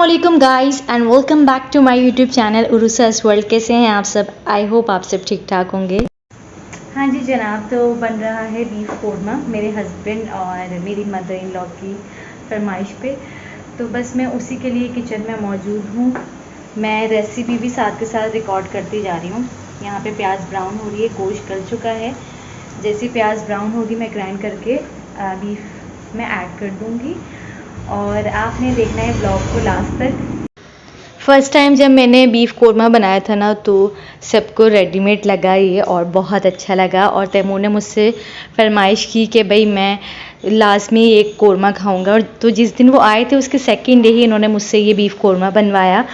अस्सलामुअलैकुम guys and welcome back to my YouTube channel Urusa's world. कैसे हैं आप सब? आई होप आप सब ठीक ठाक होंगे। हाँ जी जनाब, तो बन रहा है बीफ कोरमा मेरे हस्बैंड और मेरी मदर इन लॉ की फरमाइश पे। तो बस मैं उसी के लिए किचन में मौजूद हूँ। मैं रेसिपी भी साथ के साथ रिकॉर्ड करती जा रही हूँ। यहाँ पे प्याज ब्राउन हो रही है, गोश्त गल चुका है। जैसे प्याज ब्राउन होगी मैं ग्राइंड करके बीफ में ऐड कर दूँगी और आपने देखना है ब्लॉग को लास्ट तक। फ़र्स्ट टाइम जब मैंने बीफ कोरमा बनाया था ना, तो सबको रेडीमेड लगा ये और बहुत अच्छा लगा। और तैमूर ने मुझसे फरमाइश की कि भाई मैं लास्ट में एक कोरमा खाऊंगा। और तो जिस दिन वो आए थे उसके सेकंड डे ही इन्होंने मुझसे ये बीफ कोरमा बनवाया।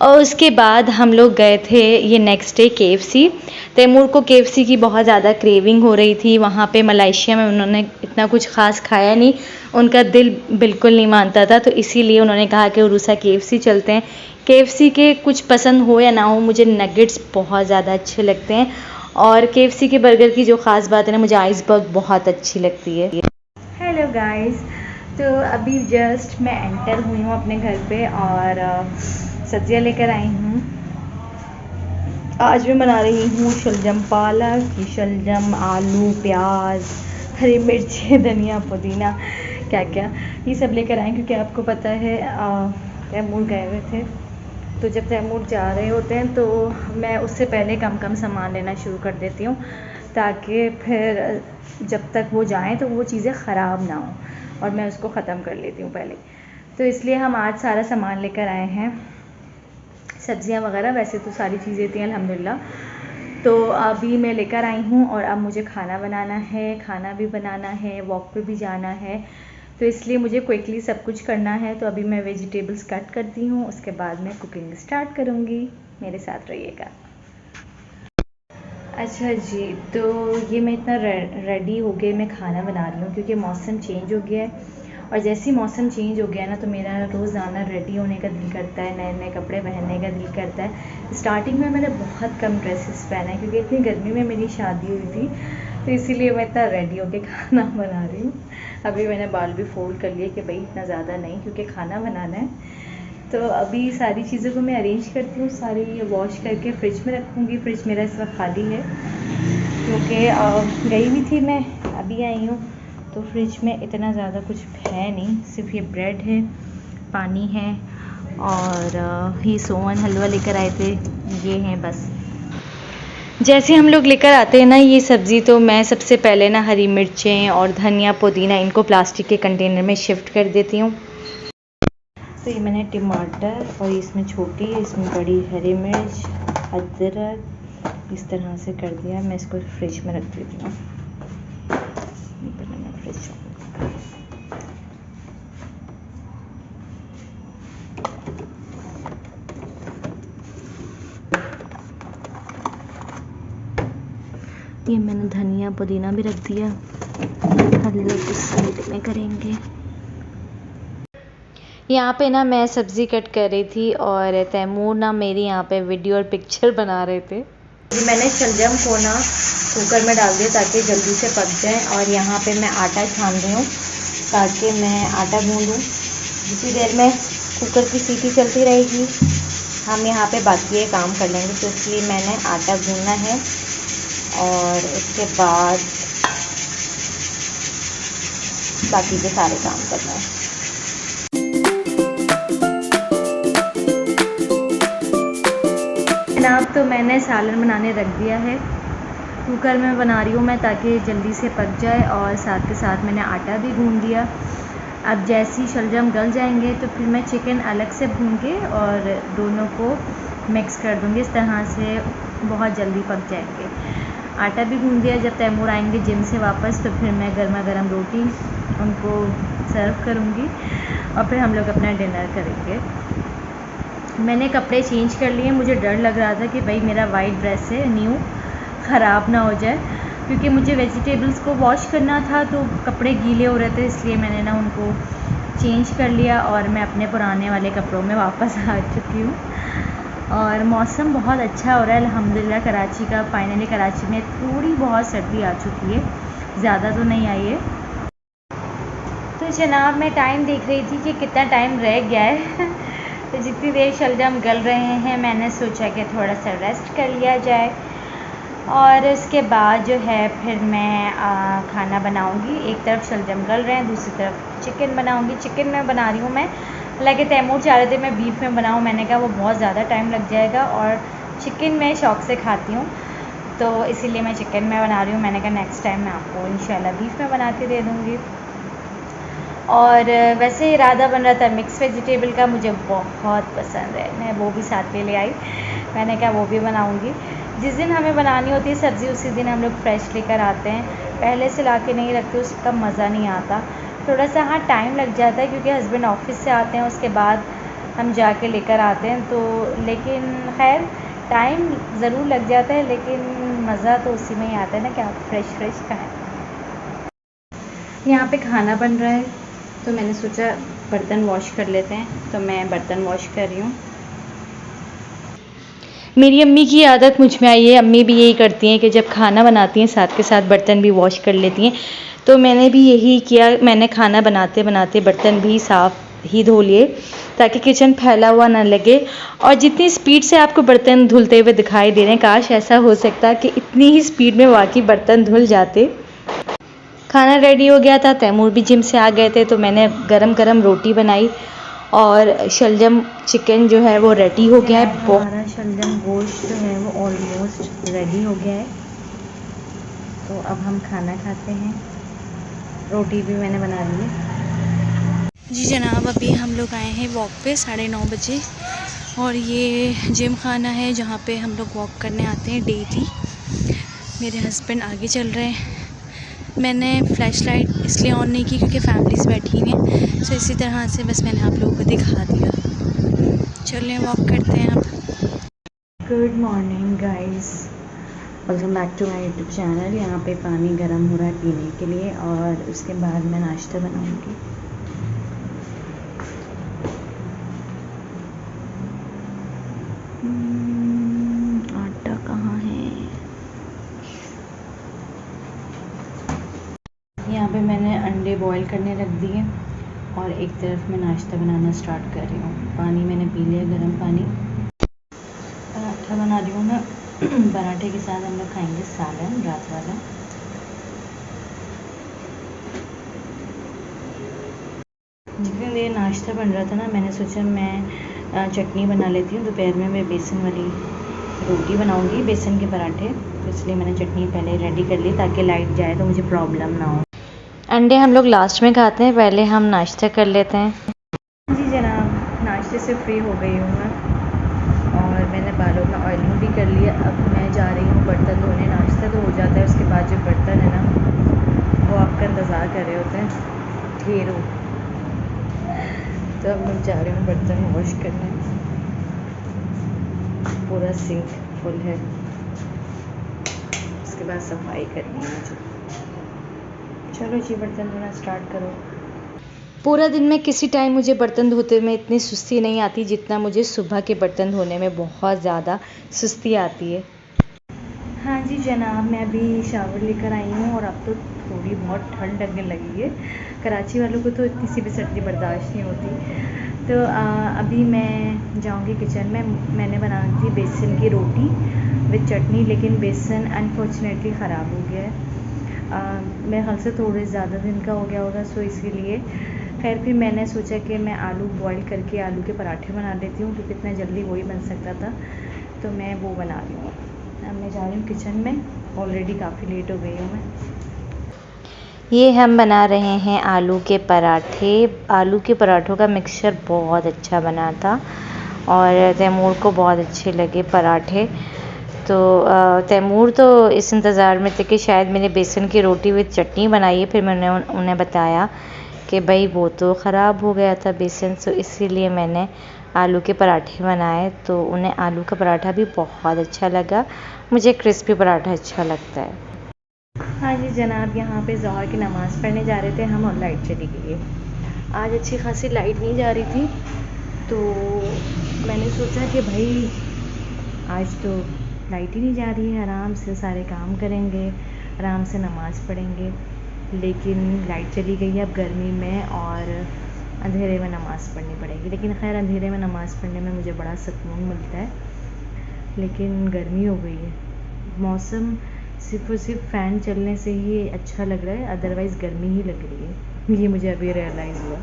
और उसके बाद हम लोग गए थे ये नेक्स्ट डे KFC। तैमूर को KFC की बहुत ज़्यादा क्रेविंग हो रही थी। वहाँ पे मलेशिया में उन्होंने इतना कुछ ख़ास खाया नहीं, उनका दिल बिल्कुल नहीं मानता था। तो इसीलिए उन्होंने कहा कि उरुसा KFC चलते हैं। KFC के कुछ पसंद हो या ना हो, मुझे नगेट्स बहुत ज़्यादा अच्छे लगते हैं। और KFC के बर्गर की जो ख़ास बात है ना, मुझे आइसबर्ग बहुत अच्छी लगती है। हेलो गाइस, तो अभी जस्ट मैं एंटर हुई हूँ अपने घर पे और सब्जियाँ लेकर आई हूँ। आज मैं बना रही हूँ शलजम पालक, शलजम, आलू, प्याज, हरी मिर्ची, धनिया, पुदीना, क्या क्या ये सब लेकर आए। क्योंकि आपको पता है तैमूर गए हुए थे, तो जब तैमूर जा रहे होते हैं तो मैं उससे पहले कम कम सामान लेना शुरू कर देती हूँ, ताकि फिर जब तक वो जाएं तो वो चीज़ें ख़राब ना हो और मैं उसको ख़त्म कर लेती हूँ पहले। तो इसलिए हम आज सारा सामान लेकर आए हैं, सब्जियां वगैरह। वैसे तो सारी चीज़ें थी अल्हम्दुलिल्लाह। तो अभी मैं लेकर आई हूँ और अब मुझे खाना बनाना है, खाना भी बनाना है, वॉक पे भी जाना है। तो इसलिए मुझे क्विकली सब कुछ करना है। तो अभी मैं वेजिटेबल्स कट करती हूँ, उसके बाद मैं कुकिंग स्टार्ट करूँगी। मेरे साथ रहिएगा। अच्छा जी, तो ये मैं इतना रेडी हो गई, मैं खाना बना रही हूँ क्योंकि मौसम चेंज हो गया है। और जैसे ही मौसम चेंज हो गया ना, तो मेरा रोज़ाना रेडी होने का दिल करता है, नए नए कपड़े पहनने का दिल करता है। स्टार्टिंग में मैंने बहुत कम ड्रेसेस पहना है क्योंकि इतनी गर्मी में मेरी शादी हुई थी, तो इसीलिए मैं इतना रेडी होकर खाना बना रही हूँ। अभी मैंने बाल भी फोल्ड कर लिए कि भाई इतना ज़्यादा नहीं, क्योंकि खाना बनाना है। तो अभी सारी चीज़ों को मैं अरेंज करती हूँ, सारी ये वॉश करके फ्रिज में रखूँगी। फ्रिज मेरा इस वक्त खाली है क्योंकि गई हुई थी मैं, अभी आई हूँ। तो फ्रिज में इतना ज़्यादा कुछ है नहीं, सिर्फ ये ब्रेड है, पानी है और ये सोवन हलवा लेकर आए थे, ये हैं बस। जैसे हम लोग लेकर आते हैं ना ये सब्ज़ी, तो मैं सबसे पहले ना हरी मिर्चें और धनिया, पुदीना इनको प्लास्टिक के कंटेनर में शिफ्ट कर देती हूँ। तो ये मैंने टमाटर और इसमें छोटी, इसमें बड़ी हरी मिर्च, अदरक इस तरह से कर दिया। मैं इसको फ्रिज में रख देती हूँ। फ्रिज ये मैंने धनिया पुदीना भी रख दिया। हल्दी को साइड में करेंगे। यहाँ पे ना मैं सब्ज़ी कट कर रही थी और तैमूर ना मेरी यहाँ पे वीडियो और पिक्चर बना रहे थे। मैंने शलजम को ना कुकर में डाल दिया ताकि जल्दी से पक जाए। और यहाँ पे मैं आटा छान रही हूँ ताकि मैं आटा गूँधूँ। इसी देर में कुकर की सीटी चलती रहेगी, हम यहाँ पे बाकी ये काम कर लेंगे। तो इसलिए मैंने आटा गूँधना है और उसके बाद बाकी के सारे काम करना है। जनाब, तो मैंने सालन बनाने रख दिया है, कुकर में बना रही हूँ मैं ताकि जल्दी से पक जाए। और साथ के साथ मैंने आटा भी गूँध दिया। अब जैसे ही शलजम गल जाएंगे तो फिर मैं चिकन अलग से भून के और दोनों को मिक्स कर दूँगी। इस तरह से बहुत जल्दी पक जाएंगे। आटा भी गूँध दिया। जब तैमूर आएंगे जिम से वापस तो फिर मैं गर्मा गर्म रोटी उनको सर्व करूँगी और फिर हम लोग अपना डिनर करेंगे। मैंने कपड़े चेंज कर लिए। मुझे डर लग रहा था कि भाई मेरा वाइट ड्रेस है न्यू ख़राब ना हो जाए, क्योंकि मुझे वेजिटेबल्स को वॉश करना था तो कपड़े गीले हो रहे थे। इसलिए मैंने ना उनको चेंज कर लिया और मैं अपने पुराने वाले कपड़ों में वापस आ चुकी हूँ। और मौसम बहुत अच्छा हो रहा है अल्हम्दुलिल्लाह कराची का। फाइनली कराची में थोड़ी बहुत सर्दी आ चुकी है, ज़्यादा तो नहीं आई है। तो जनाब मैं टाइम देख रही थी कि कितना टाइम रह गया है। तो जितनी देर शलजम गल रहे हैं मैंने सोचा कि थोड़ा सा रेस्ट कर लिया जाए, और इसके बाद जो है फिर मैं खाना बनाऊंगी। एक तरफ शलजम गल रहे हैं, दूसरी तरफ चिकन बनाऊंगी। चिकन में बना रही हूँ मैं, हालांकि तैमूर चाह रहे थे मैं बीफ में बनाऊँ, मैंने कहा वो बहुत ज़्यादा टाइम लग जाएगा और चिकन मैं शौक़ से खाती हूँ, तो इसीलिए मैं चिकन में बना रही हूँ। मैंने कहा नेक्स्ट टाइम मैं आपको इंशाल्लाह बीफ में बना के दे दूँगी। और वैसे इरादा बन रहा था मिक्स वेजिटेबल का, मुझे बहुत पसंद है, मैं वो भी साथ में ले आई। मैंने कहा वो भी बनाऊँगी। जिस दिन हमें बनानी होती है सब्ज़ी उसी दिन हम लोग फ्रेश लेकर आते हैं, पहले से ला के नहीं रखते, उसका मज़ा नहीं आता। थोड़ा सा हाँ टाइम लग जाता है क्योंकि हस्बैंड ऑफिस से आते हैं, उसके बाद हम जाके लेकर आते हैं, तो लेकिन खैर टाइम ज़रूर लग जाता है, लेकिन मज़ा तो उसी में ही आता है ना कि आप फ्रेश खाएँ। यहाँ पे खाना बन रहा है तो मैंने सोचा बर्तन वॉश कर लेते हैं, तो मैं बर्तन वॉश कर रही हूँ। मेरी अम्मी की आदत मुझ में आई है, अम्मी भी यही करती हैं कि जब खाना बनाती हैं साथ के साथ बर्तन भी वॉश कर लेती हैं, तो मैंने भी यही किया। मैंने खाना बनाते बनाते बर्तन भी साफ़ ही धो लिए ताकि किचन फैला हुआ ना लगे। और जितनी स्पीड से आपको बर्तन धुलते हुए दिखाई दे रहे हैं, काश ऐसा हो सकता कि इतनी ही स्पीड में वाकई बर्तन धुल जाते। खाना रेडी हो गया था, तैमूर भी जिम से आ गए थे, तो मैंने गरम गरम रोटी बनाई और शलजम चिकन जो है वो रेडी हो गया है। हमारा शलजम गोश्त जो है वो ऑलमोस्ट रेडी हो गया है, तो अब हम खाना खाते हैं। रोटी भी मैंने बना ली है। जी जनाब, अभी हम लोग आए हैं वॉक पे 9:30 बजे, और ये जिम खाना है जहाँ पे हम लोग वॉक करने आते हैं डेली। मेरे हस्बैंड आगे चल रहे हैं। मैंने फ्लैश लाइट इसलिए ऑन नहीं की क्योंकि फैमिलीज बैठी हुई हैं, सो इसी तरह से बस मैंने आप लोगों को दिखा दिया। चलें वॉक करते हैं अब। Good morning guys, welcome back to my YouTube channel. यहाँ पे पानी गर्म हो रहा है पीने के लिए, और उसके बाद मैं नाश्ता बनाऊँगी। आटा कहाँ है? यहाँ पे मैंने अंडे बॉईल करने रख दिए और एक तरफ मैं नाश्ता बनाना स्टार्ट कर रही हूँ। पानी मैंने पी लिया, गर्म पानी। पराठा बना रही हूँ मैं। पराठे के साथ हम लोग खाएंगे सालन, रात वाला। जितनी देर नाश्ता बन रहा था ना, मैंने सोचा मैं चटनी बना लेती हूँ। दोपहर में मैं बेसन वाली रोटी बनाऊँगी, बेसन के पराठे, तो इसलिए मैंने चटनी पहले रेडी कर ली ताकि लाइट जाए तो मुझे प्रॉब्लम ना हो। अंडे हम लोग लास्ट में खाते हैं, पहले हम नाश्ता कर लेते हैं। जी जनाब, नाश्ते से फ्री हो गई हूँ मैं, और मैंने बालों में ऑयलिंग भी कर लिया। अब मैं जा रही हूँ बर्तन धोने। नाश्ता तो हो जाता है, उसके बाद जो बर्तन है ना वो आपका इंतज़ार कर रहे होते हैं ढेरों, तो अब मैं जा रही हूँ बर्तन वॉश करने। पूरा सिंक फुल है, उसके बाद सफाई करनी है मुझे। चलो जी, बर्तन धोना स्टार्ट करो। पूरा दिन में किसी टाइम मुझे बर्तन धोते में इतनी सुस्ती नहीं आती जितना मुझे सुबह के बर्तन धोने में बहुत ज़्यादा सुस्ती आती है। हाँ जी जनाब, मैं अभी शावर लेकर आई हूँ और अब तो थोड़ी बहुत ठंड लगने लगी है। कराची वालों को तो इतनी सी भी सर्दी बर्दाश्त नहीं होती। तो अभी मैं जाऊँगी किचन में। मैंने बनाई थी बेसन की रोटी विद चटनी, लेकिन बेसन अनफॉर्चुनेटली ख़राब हो गया है। मेरे ख्याल से थोड़े ज़्यादा दिन का हो गया होगा, सो इसीलिए खैर फिर मैंने सोचा कि मैं आलू बॉईल करके आलू के पराठे बना लेती हूँ, क्योंकि इतना जल्दी वही बन सकता था, तो मैं वो बना रही हूँ। अब मैं जा रही हूँ किचन में, ऑलरेडी काफ़ी लेट हो गई हूँ मैं। ये हम बना रहे हैं आलू के पराठे। आलू के पराठों का मिक्सचर बहुत अच्छा बना था और तैमूर को बहुत अच्छे लगे पराठे। तो तैमूर तो इस इंतज़ार में थे कि शायद मैंने बेसन की रोटी विद चटनी बनाई है। फिर मैंने उन्हें बताया कि भाई वो तो ख़राब हो गया था बेसन, तो इसीलिए मैंने आलू के पराठे बनाए। तो उन्हें आलू का पराठा भी बहुत अच्छा लगा। मुझे क्रिस्पी पराठा अच्छा लगता है। हाँ जी जनाब, यहाँ पे ज़ोहर की नमाज़ पढ़ने जा रहे थे हम और लाइट चली गई है। आज अच्छी खासी लाइट नहीं जा रही थी, तो मैंने सोचा कि भाई आज तो लाइट ही नहीं जा रही है, आराम से सारे काम करेंगे, आराम से नमाज़ पढ़ेंगे। लेकिन लाइट चली गई है अब गर्मी में, और अंधेरे में नमाज़ पढ़नी पड़ेगी। लेकिन खैर अंधेरे में नमाज़ पढ़ने में मुझे बड़ा सुकून मिलता है। लेकिन गर्मी हो गई है, मौसम सिर्फ़ और सिर्फ फ़ैन चलने से ही अच्छा लग रहा है, अदरवाइज़ गर्मी ही लग रही है। ये मुझे अभी रियलाइज़ हुआ।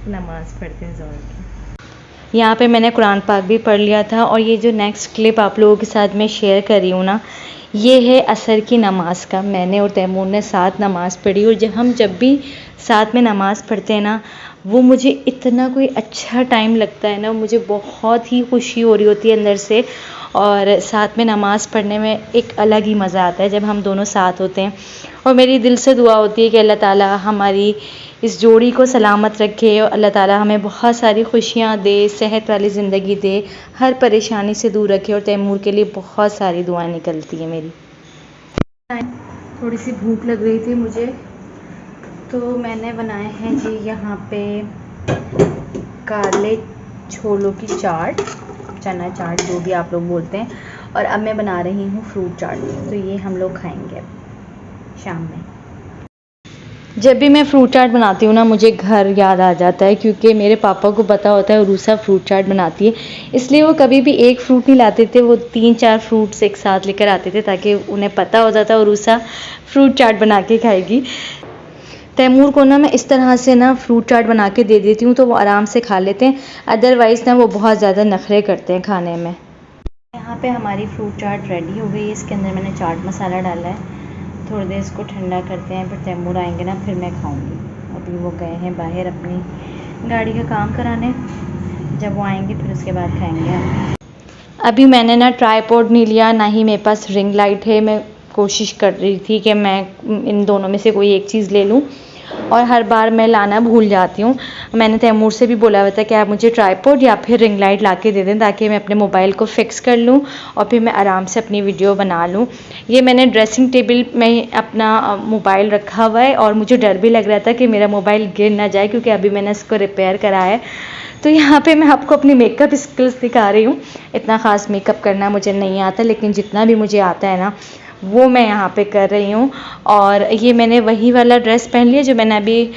नमाज़ पढ़ते हैं ज़ोहर की। यहाँ पे मैंने कुरान पाक भी पढ़ लिया था और ये जो नेक्स्ट क्लिप आप लोगों के साथ मैं शेयर कर रही हूँ ना, ये है असर की नमाज़ का। मैंने और तैमूर ने साथ नमाज़ पढ़ी और जब भी साथ में नमाज़ पढ़ते हैं ना, वो मुझे इतना कोई अच्छा टाइम लगता है ना, मुझे बहुत ही खुशी हो रही होती है अंदर से। और साथ में नमाज़ पढ़ने में एक अलग ही मज़ा आता है जब हम दोनों साथ होते हैं। और मेरी दिल से दुआ होती है कि अल्लाह ताला हमारी इस जोड़ी को सलामत रखे और अल्लाह ताला हमें बहुत सारी खुशियाँ दे, सेहत वाली ज़िंदगी दे, हर परेशानी से दूर रखे। और तैमूर के लिए बहुत सारी दुआएं निकलती हैं मेरी। थोड़ी सी भूख लग रही थी मुझे, तो मैंने बनाए हैं जी यहाँ पे काले छोलों की चाट, चना चाट जो भी आप लोग बोलते हैं। और अब मैं बना रही हूँ फ्रूट चाट, तो ये हम लोग खाएंगे शाम में। जब भी मैं फ्रूट चाट बनाती हूँ ना, मुझे घर याद आ जाता है, क्योंकि मेरे पापा को पता होता है उरूसा फ्रूट चाट बनाती है, इसलिए वो कभी भी एक फ्रूट नहीं लाते थे, वो 3-4 फ्रूट्स एक साथ लेकर आते थे, ताकि उन्हें पता होता था उरूसा फ्रूट चाट बना के खाएगी। तैमूर को ना मैं इस तरह से ना फ्रूट चाट बना के दे देती हूँ तो वो आराम से खा लेते हैं, अदरवाइज़ ना वो बहुत ज़्यादा नखरे करते हैं खाने में। यहाँ पे हमारी फ्रूट चाट रेडी हो गई है। इसके अंदर मैंने चाट मसाला डाला है। थोड़ी देर इसको ठंडा करते हैं, फिर तैमूर आएंगे ना, फिर मैं खाऊंगी। अभी वो गए हैं बाहर अपनी गाड़ी का काम कराने, जब वो आएंगे फिर उसके बाद खाएंगे हम। अभी मैंने ना ट्राईपॉड नहीं लिया, ना ही मेरे पास रिंग लाइट है। मैं कोशिश कर रही थी कि मैं इन दोनों में से कोई एक चीज़ ले लूँ, और हर बार मैं लाना भूल जाती हूँ। मैंने तैमूर से भी बोला हुआ था कि आप मुझे ट्राईपॉड या फिर रिंग लाइट ला के दे दें, ताकि मैं अपने मोबाइल को फ़िक्स कर लूँ और फिर मैं आराम से अपनी वीडियो बना लूँ। ये मैंने ड्रेसिंग टेबल में अपना मोबाइल रखा हुआ है, और मुझे डर भी लग रहा था कि मेरा मोबाइल गिर ना जाए, क्योंकि अभी मैंने इसको रिपेयर करा है। तो यहाँ पे मैं आपको अपनी मेकअप स्किल्स दिखा रही हूँ। इतना ख़ास मेकअप करना मुझे नहीं आता, लेकिन जितना भी मुझे आता है ना, वो मैं यहाँ पे कर रही हूँ। और ये मैंने वही वाला ड्रेस पहन लिया जो मैंने अभी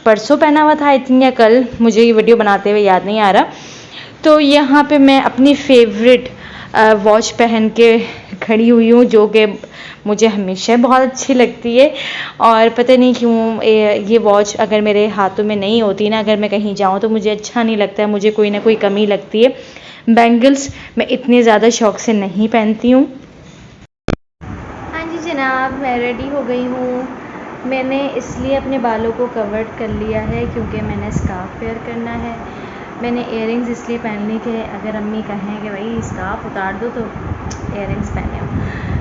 परसों पहना हुआ था, आई थिंक, या कल, मुझे ये वीडियो बनाते हुए याद नहीं आ रहा। तो यहाँ पे मैं अपनी फेवरेट वॉच पहन के खड़ी हुई हूँ, जो कि मुझे हमेशा बहुत अच्छी लगती है। और पता नहीं क्यों ये वॉच अगर मेरे हाथों में नहीं होती ना, अगर मैं कहीं जाऊँ तो मुझे अच्छा नहीं लगता है, मुझे कोई ना कोई कमी लगती है। बैंगल्स मैं इतने ज़्यादा शौक़ से नहीं पहनती हूँ। हाँ जी जनाब, मैं रेडी हो गई हूँ। मैंने इसलिए अपने बालों को कवर्ड कर लिया है क्योंकि मैंने स्कार्फ वेयर करना है। मैंने इयररिंग्स इसलिए पहन ली कि अगर अम्मी कहें कि भाई स्कार्फ उतार दो तो इयररिंग्स पहने हो,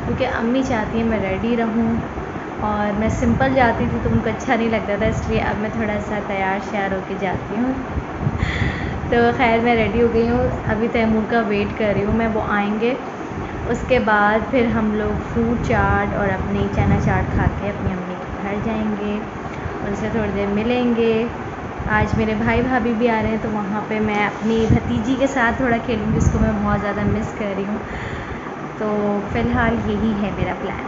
क्योंकि अम्मी चाहती है मैं रेडी रहूँ, और मैं सिंपल जाती थी तो उनको अच्छा नहीं लगता था, इसलिए अब मैं थोड़ा सा तैयार श्यार होके जाती हूँ। तो खैर मैं रेडी हो गई हूँ, अभी तैमूर का वेट कर रही हूँ मैं, वो आएंगे, उसके बाद फिर हम लोग फ्रूट चाट और अपनी चना चाट खा के अपनी अम्मी के घर जाएंगे, उनसे थोड़ी देर मिलेंगे। आज मेरे भाई भाभी भी आ रहे हैं, तो वहाँ पे मैं अपनी भतीजी के साथ थोड़ा खेलूँगी, उसको मैं बहुत ज़्यादा मिस कर रही हूँ। तो फ़िलहाल यही है मेरा प्लान,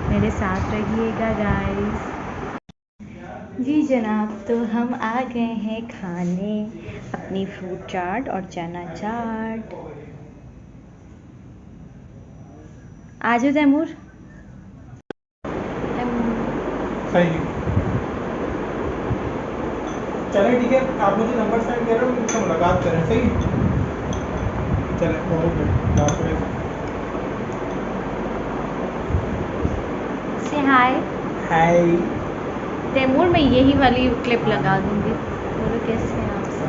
मेरे साथ रहिएगा गाइस। जी जनाब, तो हम आ गए हैं खाने अपनी फ्रूट चाट और चना चाट। आ जाओ तैमूर। सही, चले ठीक है, आप मुझे नंबर सेंड करो, मुझसे मुलाकात करें। सही, चले ओके, से हाय। हाय। तैमूर मैं यही वाली क्लिप लगा दूंगी, बोलो कैसे हैं आप सब।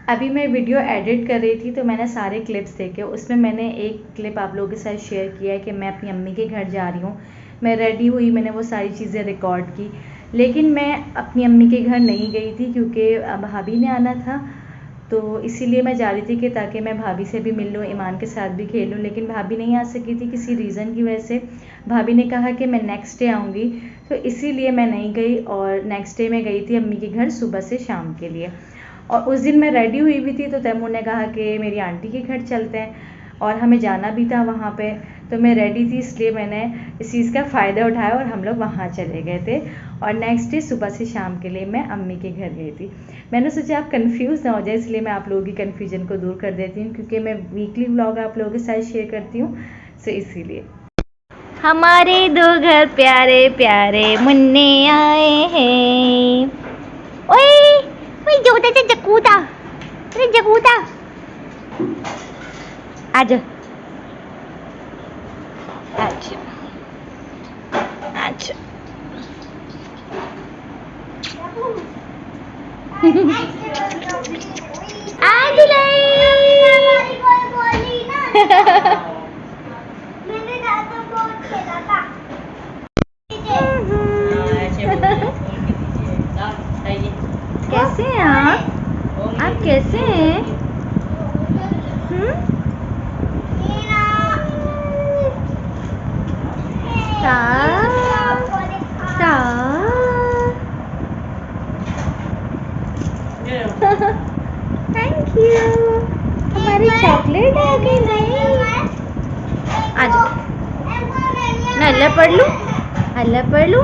अभी मैं वीडियो एडिट कर रही थी, तो मैंने सारे क्लिप्स देखे, उसमें मैंने एक क्लिप आप लोगों के साथ शेयर किया है कि मैं अपनी अम्मी के घर जा रही हूँ। मैं रेडी हुई, मैंने वो सारी चीज़ें रिकॉर्ड की, लेकिन मैं अपनी अम्मी के घर नहीं गई थी क्योंकि भाभी ने आना था, तो इसीलिए मैं जा रही थी कि ताकि मैं भाभी से भी मिल लूँ, ईमान के साथ भी खेल लूँ। लेकिन भाभी नहीं आ सकी थी किसी रीज़न की वजह से। भाभी ने कहा कि मैं नेक्स्ट डे आऊँगी, तो इसीलिए मैं नहीं गई, और नेक्स्ट डे मैं गई थी अम्मी के घर सुबह से शाम के लिए। और उस दिन मैं रेडी हुई भी थी, तो तैमूर ने कहा कि मेरी आंटी के घर चलते हैं, और हमें जाना भी था वहाँ पे। तो मैं रेडी थी, इसलिए मैंने इस चीज़ का फ़ायदा उठाया और हम लोग वहाँ चले गए थे। और नेक्स्ट डे सुबह से शाम के लिए मैं अम्मी के घर गई थी। मैंने सोचा आप कंफ्यूज ना हो जाए, इसलिए मैं आप लोगों की कन्फ्यूजन को दूर कर देती हूँ, क्योंकि मैं वीकली व्लॉग आप लोगों के साथ शेयर करती हूँ, सो इसीलिए। हमारे दो घर प्यारे प्यारे मुन्ने आए हैं। ओए ओए जोता से जकूता, अरे जकूता आजा अच्छा अच्छा। आज कैसे हैं आप कैसे हैं? Thank you. हमारी चॉकलेट आ गई। नहीं आ जाओ, मैं अल्लाह पढ़ लूँ, अल्लाह पढ़ लूँ।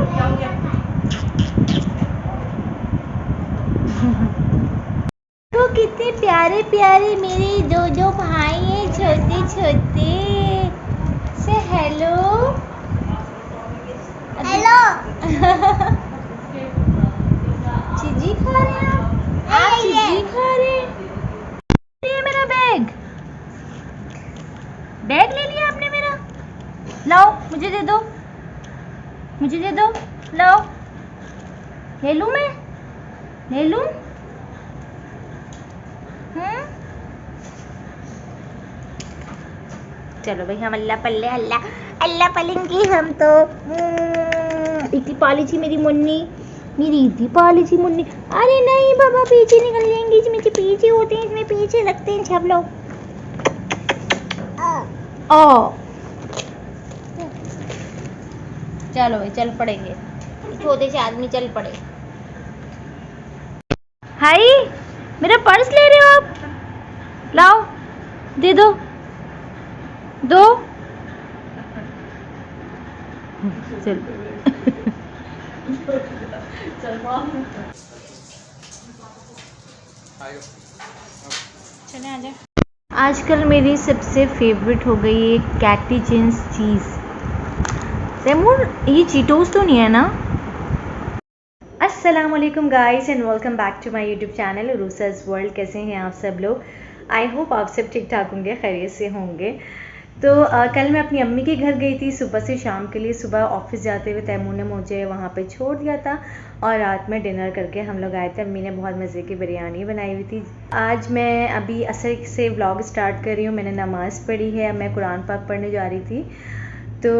तो कितने प्यारे प्यारे मेरे दो भाई हैं, छोटे छोटे। से हेलो हेलो। चीजी खा रहे हैं आप चीजी खा रहे हैं? ये मेरा बैग ले लिया आपने मेरा। लाओ मुझे दे दो, मुझे दे दो, लाओ ले लूं, मैं ले लूं। चलो भाई हम अल्लाह पल्ले अल्लाह अल्लाह पलेंगे हम तो। इतनी पाली थी मेरी मुन्नी, मेरी इतनी पाली थी मुन्नी। अरे नहीं बाबा पीछे निकल जाएंगे, इसमें जो पीछे होते हैं इसमें पीछे लगते हैं सब लोग। चलो भाई चल पड़ेंगे, छोटे से आदमी चल पड़े। हाय मेरा पर्स ले रहे हो आप? लाओ दे दो दो। चल चले आजा। आजकल मेरी सबसे फेवरेट हो गई है कैटी चिंस चीज़। तैमूर ये चीटोस तो नहीं है ना? अस्सलाम वालेकुम guys and welcome back to my YouTube channel Urusa's world. कैसे हैं आप सब लोग? आई होप आप सब ठीक ठाक होंगे, खैरियत से होंगे। तो कल मैं अपनी अम्मी के घर गई थी सुबह से शाम के लिए। सुबह ऑफिस जाते हुए तैमूर ने मुझे वहाँ पे छोड़ दिया था और रात में डिनर करके हम लोग आए थे। अम्मी ने बहुत मज़े की बिरयानी बनाई हुई थी। आज मैं अभी असर से व्लॉग स्टार्ट कर रही हूँ। मैंने नमाज़ पढ़ी है, अब मैं कुरान पाक पढ़ने जा रही थी। तो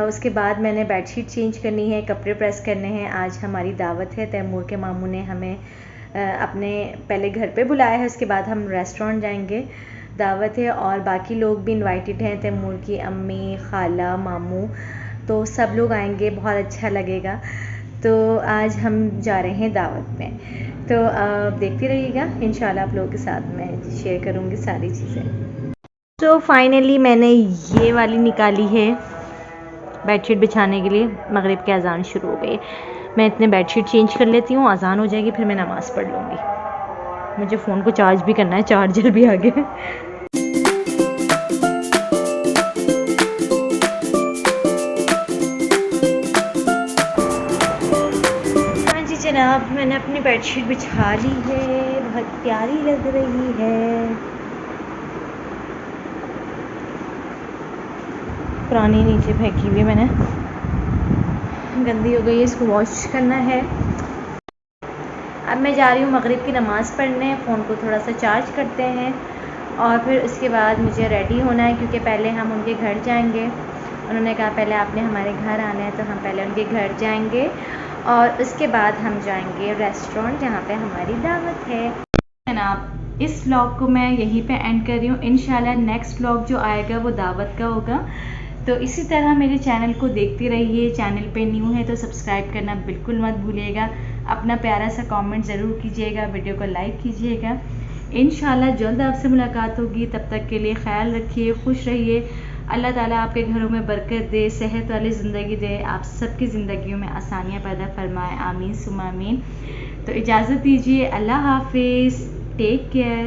उसके बाद मैंने बेडशीट चेंज करनी है, कपड़े प्रेस करने हैं। आज हमारी दावत है, तैमूर के मामू ने हमें अपने पहले घर पे बुलाया है, उसके बाद हम रेस्टोरेंट जाएंगे। दावत है और बाकी लोग भी इनवाइटेड हैं, तैमूर की अम्मी, खाला, मामू, तो सब लोग आएंगे, बहुत अच्छा लगेगा। तो आज हम जा रहे हैं दावत में, तो देखते रहिएगा, इंशाल्लाह आप लोगों के साथ मैं शेयर करूँगी सारी चीज़ें। तो फाइनली मैंने ये वाली निकाली है बेडशीट बिछाने के लिए। मगरिब के अजान शुरू हो गई, मैं इतने बेडशीट चेंज कर लेती हूँ, अजान हो जाएगी फिर मैं नमाज़ पढ़ लूँगी। मुझे फ़ोन को चार्ज भी करना है, चार्जर भी आ गया। हाँ जी जनाब, मैंने अपनी बेडशीट बिछा ली है, बहुत प्यारी लग रही है। पुरानी नीचे फेंकी हुई मैंने, गंदी हो गई है, इसको वॉश करना है। अब मैं जा रही हूँ मगरिब की नमाज़ पढ़ने। फ़ोन को थोड़ा सा चार्ज करते हैं और फिर उसके बाद मुझे रेडी होना है, क्योंकि पहले हम उनके घर जाएंगे। उन्होंने कहा पहले आपने हमारे घर आना है, तो हम पहले उनके घर जाएंगे और उसके बाद हम जाएंगे रेस्टोरेंट जहाँ पे हमारी दावत है। जनाब इस व्लॉग को मैं यहीं पे एंड कर रही हूँ। इंशाल्लाह नेक्स्ट व्लॉग जो आएगा वो दावत का होगा। तो इसी तरह मेरे चैनल को देखते रहिए। चैनल पे न्यू है तो सब्सक्राइब करना बिल्कुल मत भूलिएगा। अपना प्यारा सा कमेंट ज़रूर कीजिएगा, वीडियो को लाइक कीजिएगा। इंशाल्लाह जल्द आपसे मुलाकात होगी। तब तक के लिए ख्याल रखिए, खुश रहिए, अल्लाह ताला आपके घरों में बरकत दे, सेहत वाली ज़िंदगी दे, आप सबकी ज़िंदगियों में आसानियाँ पैदा फरमाए, आमीन सुम्मा आमीन। तो इजाज़त दीजिए, अल्लाह हाफिज़, टेक केयर।